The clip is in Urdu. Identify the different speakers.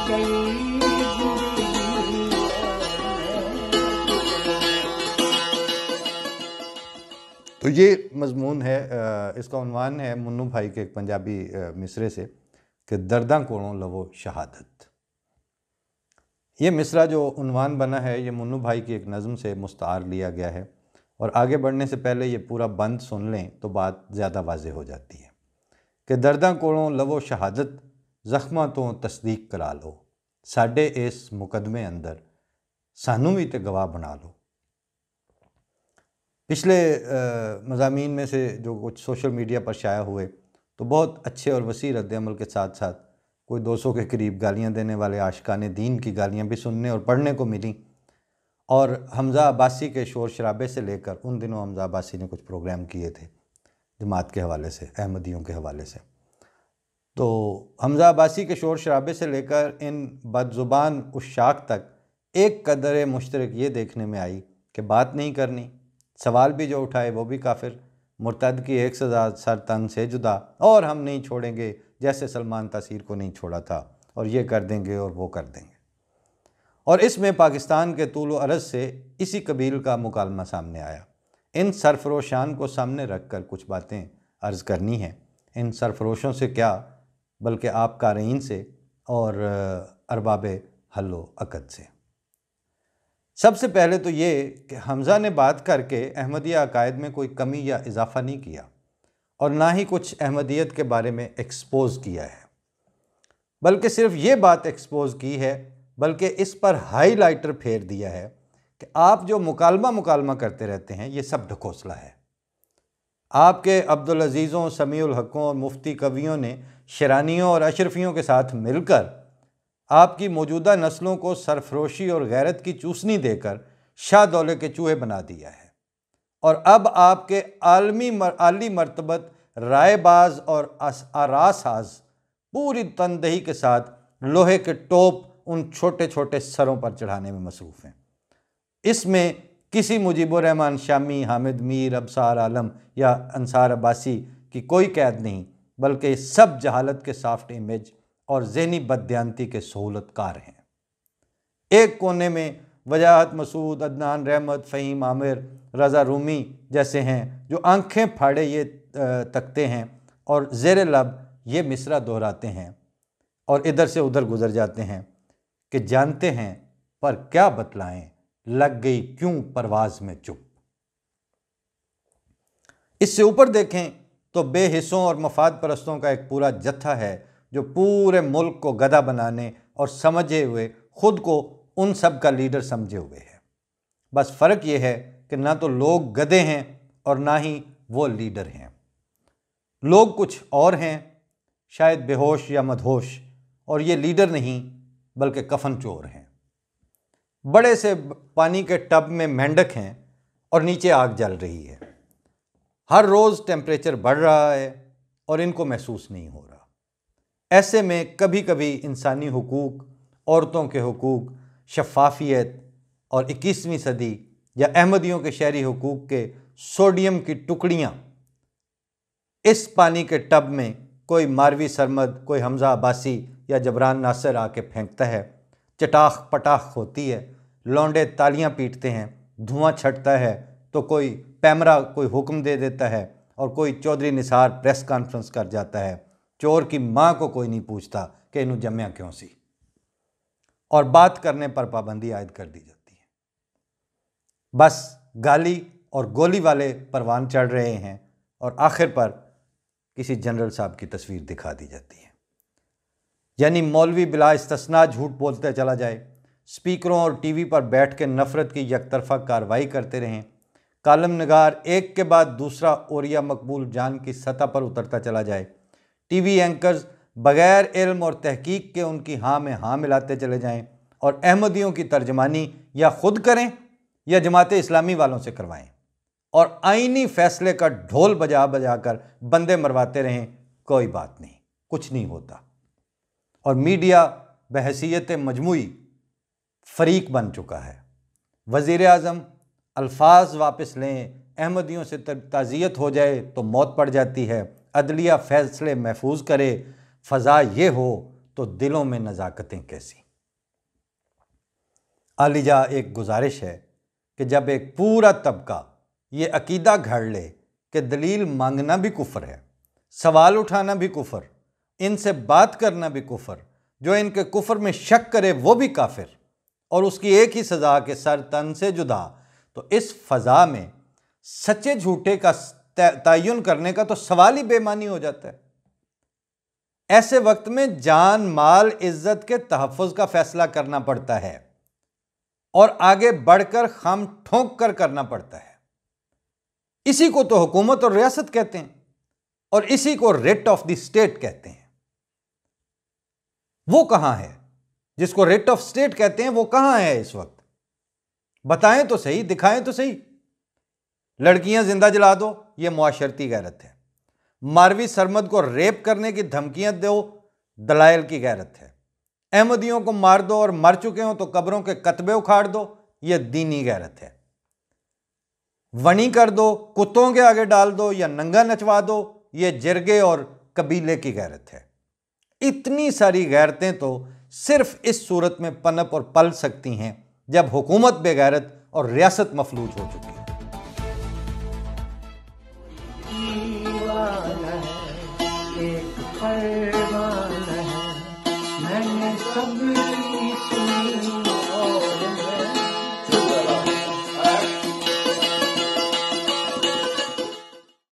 Speaker 1: تو یہ مضمون ہے، اس کا عنوان ہے منو بھائی کے ایک پنجابی مصرے سے کہ درداں کولوں لوو شہادت۔ یہ مصرع جو عنوان بنا ہے یہ منو بھائی کی ایک نظم سے مستعار لیا گیا ہے، اور آگے بڑھنے سے پہلے یہ پورا بند سن لیں تو بات زیادہ واضح ہو جاتی ہے کہ درداں کولوں لوو شہادت، زخماں تو تصدیق کرا لو، ساڈے اس مقدمے اندر سانوں بھی تے گواہ بنا لو۔ پچھلے مضامین میں سے جو کچھ سوشل میڈیا پر شائع ہوئے تو بہت اچھے اور وسیع رد عمل کے ساتھ ساتھ کوئی 200 کے قریب گالیاں دینے والے عاشقان دین کی گالیاں بھی سننے اور پڑھنے کو ملیں، اور حمزہ عباسی کے شور شرابے سے لے کر، ان دنوں حمزہ عباسی نے کچھ پروگرام کیے تھے جماعت کے حوالے سے، احمدیوں کے حوالے سے، تو حمزہ عباسی کے شور شرابے سے لے کر ان بد زبان عشاق تک ایک قدر مشترک یہ دیکھنے میں آئی کہ بات نہیں کرنی، سوال بھی جو اٹھائے وہ بھی کافر، مرتد کی ایک سزا سر تن سے جدا، اور ہم نہیں چھوڑیں گے جیسے سلمان تاثیر کو نہیں چھوڑا تھا، اور یہ کر دیں گے اور وہ کر دیں گے۔ اور اس میں پاکستان کے طول و عرض سے اسی قبیل کا مکالمہ سامنے آیا۔ ان سرفروشان کو سامنے رکھ کر کچھ باتیں عرض کرنی ہیں، ان سرفروشوں سے کیا بلکہ آپ قارئین سے اور ارباب حل و عقد سے۔ سب سے پہلے تو یہ کہ حمزہ نے بات کر کے احمدیہ عقائد میں کوئی کمی یا اضافہ نہیں کیا، اور نہ ہی کچھ احمدیت کے بارے میں ایکسپوز کیا ہے، بلکہ صرف یہ بات ایکسپوز کی ہے، بلکہ اس پر ہائی لائٹر پھیر دیا ہے کہ آپ جو مکالمہ کرتے رہتے ہیں یہ سب ڈھکوسلا ہے۔ آپ کے عبدالعزیزوں، سمیع الحقوں اور مفتی قویوں نے شرانیوں اور اشرفیوں کے ساتھ مل کر آپ کی موجودہ نسلوں کو سرفروشی اور غیرت کی چوسنی دے کر شاہ دولے کے چوہے بنا دیا ہے، اور اب آپ کے عالی مرتبت رائے باز اور آراء ساز پوری تندہی کے ساتھ لوہے کے ٹوپ ان چھوٹے چھوٹے سروں پر چڑھانے میں مصروف ہیں۔ اس میں کسی مجیب الرحمن شامی، حامد میر، ابصار عالم یا انصار عباسی کی کوئی قید نہیں، بلکہ سب جہالت کے سافٹ امیج اور ذہنی بددیانتی کے سہولت کار ہیں۔ ایک کونے میں وجاہت مسعود، عدنان رحمت، فہیم عامر، رضا رومی جیسے ہیں جو آنکھیں پھاڑے یہ تکتے ہیں اور زیر لب یہ مصرع دہراتے ہیں، اور ادھر سے ادھر گزر جاتے ہیں کہ جانتے ہیں پر کیا بتلائیں، لگ گئی کیوں پرواز میں چپ۔ اس سے اوپر دیکھیں تو بے حسوں اور مفاد پرستوں کا ایک پورا جتھا ہے جو پورے ملک کو گدھا بنانے اور سمجھے ہوئے خود کو ان سب کا لیڈر سمجھے ہوئے ہے۔ بس فرق یہ ہے کہ نہ تو لوگ گدھے ہیں اور نہ ہی وہ لیڈر ہیں۔ لوگ کچھ اور ہیں، شاید بے ہوش یا مدہوش، اور یہ لیڈر نہیں بلکہ کفن چور ہیں۔ بڑے سے پانی کے ٹب میں مینڈک ہیں اور نیچے آگ جل رہی ہے۔ ہر روز ٹیمپریچر بڑھ رہا ہے اور ان کو محسوس نہیں ہو رہا۔ ایسے میں کبھی کبھی انسانی حقوق، عورتوں کے حقوق، شفافیت اور 21ویں صدی یا احمدیوں کے شہری حقوق کے سوڈیم کی ٹکڑیاں اس پانی کے ٹب میں کوئی ماروی سرمد، کوئی حمزہ عباسی یا جبران ناصر آ کے پھینکتا ہے، چٹاخ پٹاخ ہوتی ہے، لونڈے تالیاں پیٹتے ہیں، دھواں چھٹتا ہے تو کوئی پیمرا کوئی حکم دے دیتا ہے، اور کوئی چودھری نثار پریس کانفرنس کر جاتا ہے، چور کی ماں کو کوئی نہیں پوچھتا کہ انہوں جمیا کیوں سی، اور بات کرنے پر پابندی عائد کر دی جاتی ہے۔ بس گالی اور گولی والے پروان چڑھ رہے ہیں، اور آخر پر کسی جنرل صاحب کی تصویر دکھا دی جاتی ہے۔ یعنی مولوی بلا استثناء جھوٹ بولتے چلا جائے، سپیکروں اور ٹی وی پر بیٹھ کے نفرت کی یک طرفہ کارروائی کرتے رہیں، کالم نگار ایک کے بعد دوسرا اوریا مقبول جان کی سطح پر اترتا چلا جائے، ٹی وی اینکرز بغیر علم اور تحقیق کے ان کی ہاں میں ہاں ملاتے چلے جائیں، اور احمدیوں کی ترجمانی یا خود کریں یا جماعت اسلامی والوں سے کروائیں، اور آئینی فیصلے کا ڈھول بجا بجا کر بندے مرواتے رہیں، کوئی بات نہیں، کچھ نہیں ہوتا۔ اور میڈیا بحیثیت مجموعی فریق بن چکا ہے۔ وزیر اعظم الفاظ واپس لیں، احمدیوں سے تعزیت ہو جائے تو موت پڑ جاتی ہے، عدلیہ فیصلے محفوظ کرے، فضا یہ ہو تو دلوں میں نزاکتیں کیسی۔ عالیجا ایک گزارش ہے کہ جب ایک پورا طبقہ یہ عقیدہ گھڑ لے کہ دلیل مانگنا بھی کفر ہے، سوال اٹھانا بھی کفر، ان سے بات کرنا بھی کفر، جو ان کے کفر میں شک کرے وہ بھی کافر، اور اس کی ایک ہی سزا کہ سر تن سے جدا، تو اس فضا میں سچے جھوٹے کا تعین کرنے کا تو سوال ہی بے معنی ہو جاتا ہے۔ ایسے وقت میں جان، مال، عزت کے تحفظ کا فیصلہ کرنا پڑتا ہے، اور آگے بڑھ کر خم ٹھونک کر کرنا پڑتا ہے۔ اسی کو تو حکومت اور ریاست کہتے ہیں، اور اسی کو ریٹ آف دی اسٹیٹ کہتے ہیں۔ وہ کہاں ہے جس کو ریٹ آف اسٹیٹ کہتے ہیں؟ وہ کہاں ہے اس وقت؟ بتائیں تو صحیح، دکھائیں تو صحیح۔ لڑکیاں زندہ جلا دو، یہ معاشرتی غیرت ہے۔ ماروی سرمد کو ریپ کرنے کی دھمکیاں دو، دلائل کی غیرت ہے۔ احمدیوں کو مار دو اور مر چکے ہوں تو قبروں کے کتبے اکھاڑ دو، یہ دینی غیرت ہے۔ ونی کر دو، کتوں کے آگے ڈال دو یا ننگا نچوا دو، یہ جرگے اور قبیلے کی غیرت ہے۔ اتنی ساری غیرتیں تو صرف اس صورت میں پنپ اور پل سکتی ہیں جب حکومت بے غیرت اور ریاست مفلوج ہو چکی ہے۔
Speaker 2: میں نے سب